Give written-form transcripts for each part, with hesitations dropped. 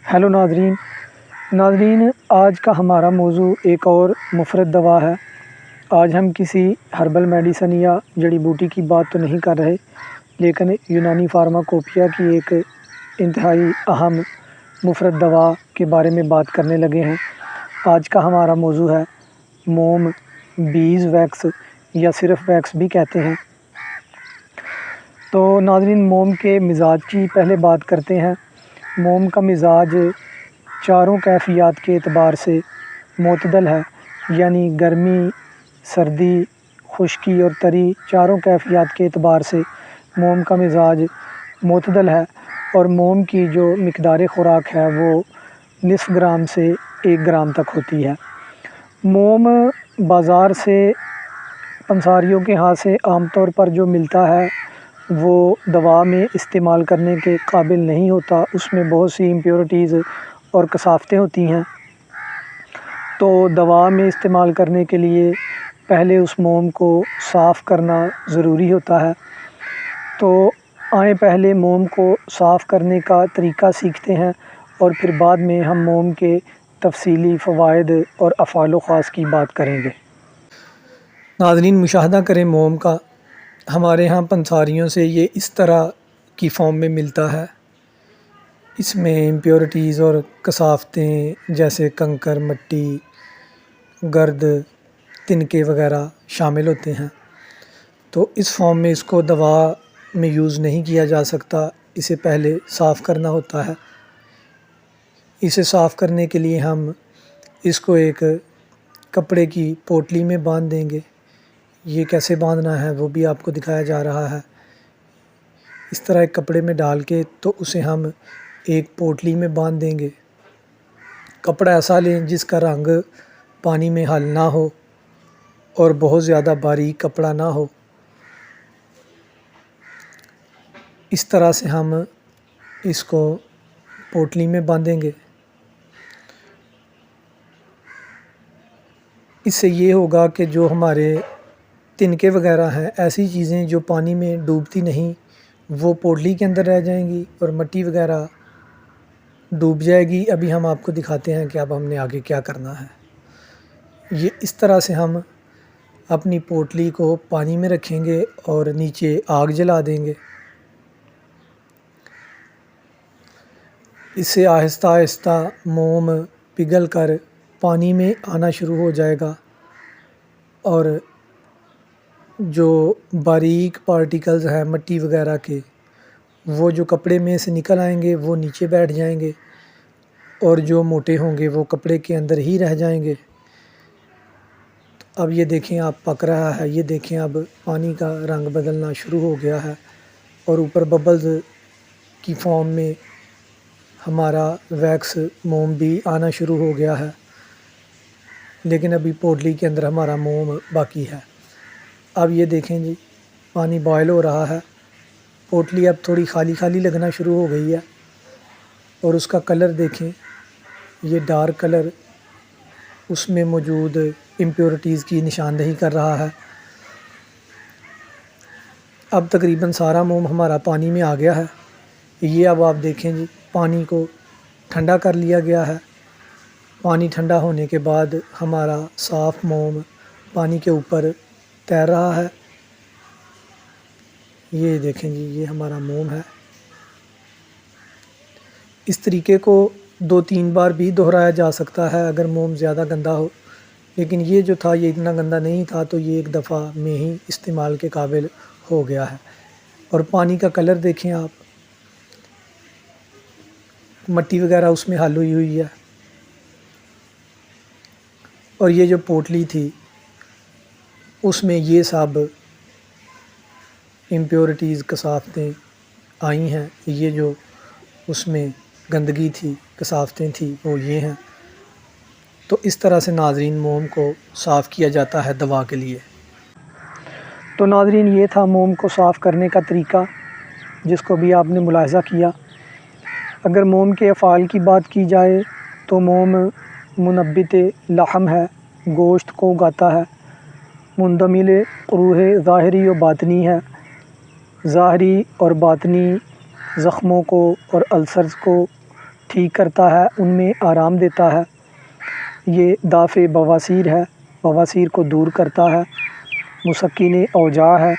Hello ناظرین، آج کا ہمارا موضوع ایک اور مفرد دوا ہے۔ آج ہم کسی ہربل میڈیسن یا جڑی بوٹی کی بات تو نہیں کر رہے، لیکن یونانی فارماکوپیا کی ایک انتہائی اہم مفرد دوا کے بارے میں بات کرنے لگے ہیں۔ آج کا ہمارا موضوع ہے موم، بیز ویکس یا صرف ویکس بھی کہتے ہیں۔ تو ناظرین، موم کے مزاج کی پہلے بات کرتے ہیں۔ موم کا مزاج چاروں کیفیات کے اعتبار سے معتدل ہے، یعنی گرمی، سردی، خشکی اور تری چاروں کیفیات کے اعتبار سے موم کا مزاج معتدل ہے، اور موم کی جو مقدار خوراک ہے وہ نصف گرام سے 1 گرام تک ہوتی ہے۔ موم بازار سے پنساریوں کے ہاتھ سے عام طور پر جو ملتا ہے وہ دوا میں استعمال کرنے کے قابل نہیں ہوتا، اس میں بہت سی امپیورٹیز اور کثافتیں ہوتی ہیں۔ تو دوا میں استعمال کرنے کے لیے پہلے اس موم کو صاف کرنا ضروری ہوتا ہے۔ تو آئیں پہلے موم کو صاف کرنے کا طریقہ سیکھتے ہیں، اور پھر بعد میں ہم موم کے تفصیلی فوائد اور افعال و خاص کی بات کریں گے۔ ناظرین، مشاہدہ کریں موم کا۔ ہمارے ہاں پنساریوں سے یہ اس طرح کی فارم میں ملتا ہے۔ اس میں امپیورٹیز اور کثافتیں جیسے کنکر، مٹی، گرد، تنکے وغیرہ شامل ہوتے ہیں۔ تو اس فارم میں اس کو دوا میں یوز نہیں کیا جا سکتا، اسے پہلے صاف کرنا ہوتا ہے۔ اسے صاف کرنے کے لیے ہم اس کو ایک کپڑے کی پوٹلی میں باندھ دیں گے۔ یہ کیسے باندھنا ہے وہ بھی آپ کو دکھایا جا رہا ہے۔ اس طرح ایک کپڑے میں ڈال کے تو اسے ہم ایک پوٹلی میں باندھ دیں گے۔ کپڑا ایسا لیں جس کا رنگ پانی میں حل نہ ہو اور بہت زیادہ باریک کپڑا نہ ہو۔ اس طرح سے ہم اس کو پوٹلی میں باندھیں گے۔ اس سے یہ ہوگا کہ جو ہمارے تنکے وغیرہ ہیں، ایسی چیزیں جو پانی میں ڈوبتی نہیں، وہ پوٹلی کے اندر رہ جائیں گی، اور مٹی وغیرہ ڈوب جائے گی۔ ابھی ہم آپ کو دکھاتے ہیں کہ اب ہم نے آگے کیا کرنا ہے۔ یہ اس طرح سے ہم اپنی پوٹلی کو پانی میں رکھیں گے اور نیچے آگ جلا دیں گے۔ اس سے آہستہ آہستہ موم پگھل کر پانی میں آنا شروع ہو جائے گا، اور جو باریک پارٹیکلز ہیں مٹی وغیرہ کے، وہ جو کپڑے میں سے نکل آئیں گے وہ نیچے بیٹھ جائیں گے، اور جو موٹے ہوں گے وہ کپڑے کے اندر ہی رہ جائیں گے۔ اب یہ دیکھیں، آپ پک رہا ہے، یہ دیکھیں اب پانی کا رنگ بدلنا شروع ہو گیا ہے، اور اوپر ببلز کی فارم میں ہمارا ویکس موم بھی آنا شروع ہو گیا ہے، لیکن ابھی پوٹلی کے اندر ہمارا موم باقی ہے۔ اب یہ دیکھیں جی، پانی بوائل ہو رہا ہے، پوٹلی اب تھوڑی خالی خالی لگنا شروع ہو گئی ہے، اور اس کا کلر دیکھیں، یہ ڈارک کلر اس میں موجود امپیورٹیز کی نشاندہی کر رہا ہے۔ اب تقریباً سارا موم ہمارا پانی میں آ گیا ہے۔ یہ اب آپ دیکھیں جی، پانی کو ٹھنڈا کر لیا گیا ہے۔ پانی ٹھنڈا ہونے کے بعد ہمارا صاف موم پانی کے اوپر تیر رہا ہے۔ یہ دیکھیں جی، یہ ہمارا موم ہے۔ اس طریقے کو 2-3 بار بھی دہرایا جا سکتا ہے اگر موم زیادہ گندا ہو، لیکن یہ جو تھا یہ اتنا گندا نہیں تھا، تو یہ ایک دفعہ میں ہی استعمال کے قابل ہو گیا ہے۔ اور پانی کا کلر دیکھیں آپ، مٹی وغیرہ اس میں حل ہوئی ہوئی ہے، اور یہ جو پوٹلی تھی اس میں یہ سب امپیورٹیز کثافتیں آئی ہیں۔ یہ جو اس میں گندگی تھی، کثافتیں تھیں، وہ یہ ہیں۔ تو اس طرح سے ناظرین موم کو صاف کیا جاتا ہے دوا کے لیے۔ تو ناظرین، یہ تھا موم کو صاف کرنے کا طریقہ جس کو بھی آپ نے ملاحظہ کیا۔ اگر موم کے افعال کی بات کی جائے تو موم منبت لحم ہے، گوشت کو اگاتا ہے۔ مندمل روح ظاہری و باطنی ہے، ظاہری اور باطنی زخموں کو اور السرز کو ٹھیک کرتا ہے، ان میں آرام دیتا ہے۔ یہ دافع بواسیر ہے، بواسیر کو دور کرتا ہے۔ مسکن اوجاع ہے،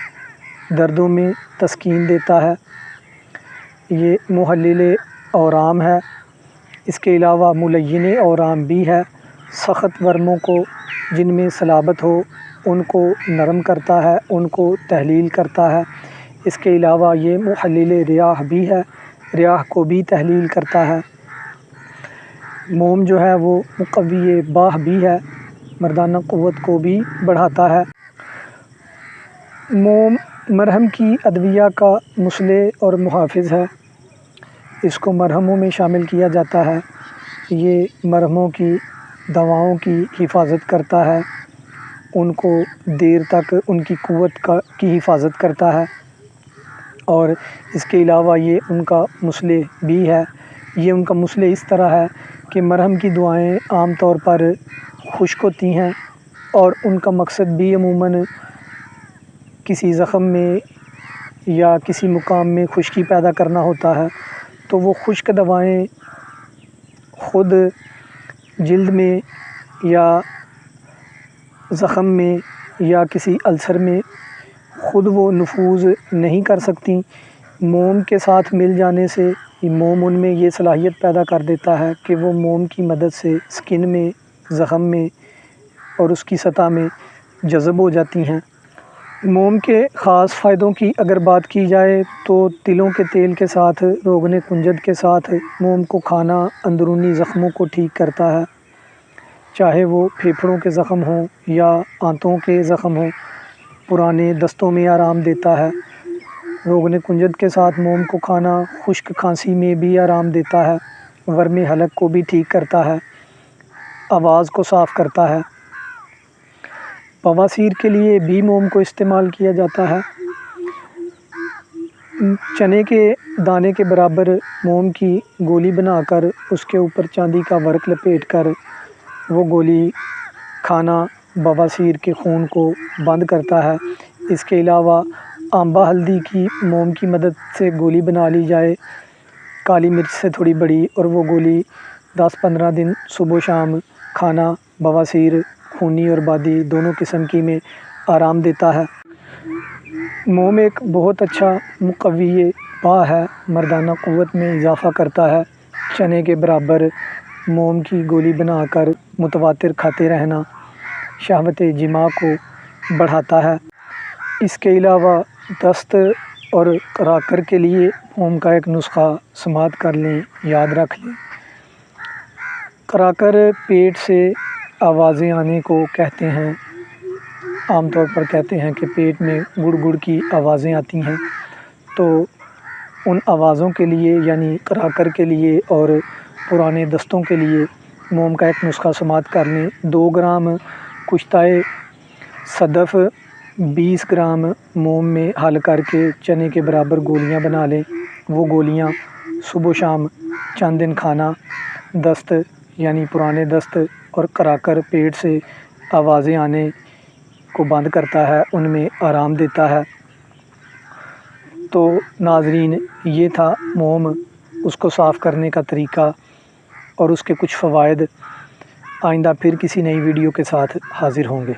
دردوں میں تسکین دیتا ہے۔ یہ محلل اورام ہے۔ اس کے علاوہ ملین اورام بھی ہے، سخت ورموں کو جن میں صلابت ہو ان کو نرم کرتا ہے، ان کو تحلیل کرتا ہے۔ اس کے علاوہ یہ محلل ریاح بھی ہے، ریاح کو بھی تحلیل کرتا ہے۔ موم جو ہے وہ مقوی باہ بھی ہے، مردانہ قوت کو بھی بڑھاتا ہے۔ موم مرہم کی ادویہ کا مصلح اور محافظ ہے، اس کو مرہموں میں شامل کیا جاتا ہے۔ یہ مرہموں کی دواؤں کی حفاظت کرتا ہے، ان کو دیر تک ان کی قوت کی حفاظت کرتا ہے، اور اس کے علاوہ یہ ان کا مصلح بھی ہے۔ یہ ان کا مصلح اس طرح ہے کہ مرہم کی دعائیں عام طور پر خشک ہوتی ہیں، اور ان کا مقصد بھی عموماً کسی زخم میں یا کسی مقام میں خشکی پیدا کرنا ہوتا ہے، تو وہ خشک دوائیں خود جلد میں یا زخم میں یا کسی السر میں خود وہ نفوذ نہیں کر سکتی۔ موم کے ساتھ مل جانے سے موم ان میں یہ صلاحیت پیدا کر دیتا ہے کہ وہ موم کی مدد سے سکن میں، زخم میں اور اس کی سطح میں جذب ہو جاتی ہیں۔ موم کے خاص فائدوں کی اگر بات کی جائے تو تلوں کے تیل کے ساتھ روغن کنجد کے ساتھ موم کو کھانا اندرونی زخموں کو ٹھیک کرتا ہے، چاہے وہ پھیپھڑوں کے زخم ہوں یا آنتوں کے زخم ہوں۔ پرانے دستوں میں آرام دیتا ہے۔ روغن کنجد کے ساتھ موم کو کھانا خشک کھانسی میں بھی آرام دیتا ہے، ورم حلق کو بھی ٹھیک کرتا ہے، آواز کو صاف کرتا ہے۔ بواسیر کے لیے بھی موم کو استعمال کیا جاتا ہے۔ چنے کے دانے کے برابر موم کی گولی بنا کر اس کے اوپر چاندی کا ورق لپیٹ کر وہ گولی کھانا بواسیر کے خون کو بند کرتا ہے۔ اس کے علاوہ آمبا ہلدی کی موم کی مدد سے گولی بنا لی جائے، کالی مرچ سے تھوڑی بڑی، اور وہ گولی 10-15 دن صبح و شام کھانا بواسیر خونی اور بادی دونوں قسم کی میں آرام دیتا ہے۔ موم ایک بہت اچھا مقوی باہ ہے، مردانہ قوت میں اضافہ کرتا ہے۔ چنے کے برابر موم کی گولی بنا کر متواتر کھاتے رہنا شہوت جماع کو بڑھاتا ہے۔ اس کے علاوہ دست اور کراکر کے لیے موم کا ایک نسخہ سماعت کر لیں، یاد رکھ لیں۔ کراکر پیٹ سے آوازیں آنے کو کہتے ہیں، عام طور پر کہتے ہیں کہ پیٹ میں گڑ گڑ کی آوازیں آتی ہیں، تو ان آوازوں کے لیے یعنی کراکر کے لیے اور پرانے دستوں کے لیے موم کا ایک نسخہ سماعت کر لیں۔ 2 گرام کشتۂ صدف 20 گرام موم میں حل کر کے چنے کے برابر گولیاں بنا لیں۔ وہ گولیاں صبح و شام چند دن کھانا دست یعنی پرانے دست اور کراکر پیٹ سے آوازیں آنے کو بند کرتا ہے، ان میں آرام دیتا ہے۔ تو ناظرین، یہ تھا موم، اس کو صاف کرنے کا طریقہ اور اس کے کچھ فوائد۔ آئندہ پھر کسی نئی ویڈیو کے ساتھ حاضر ہوں گے۔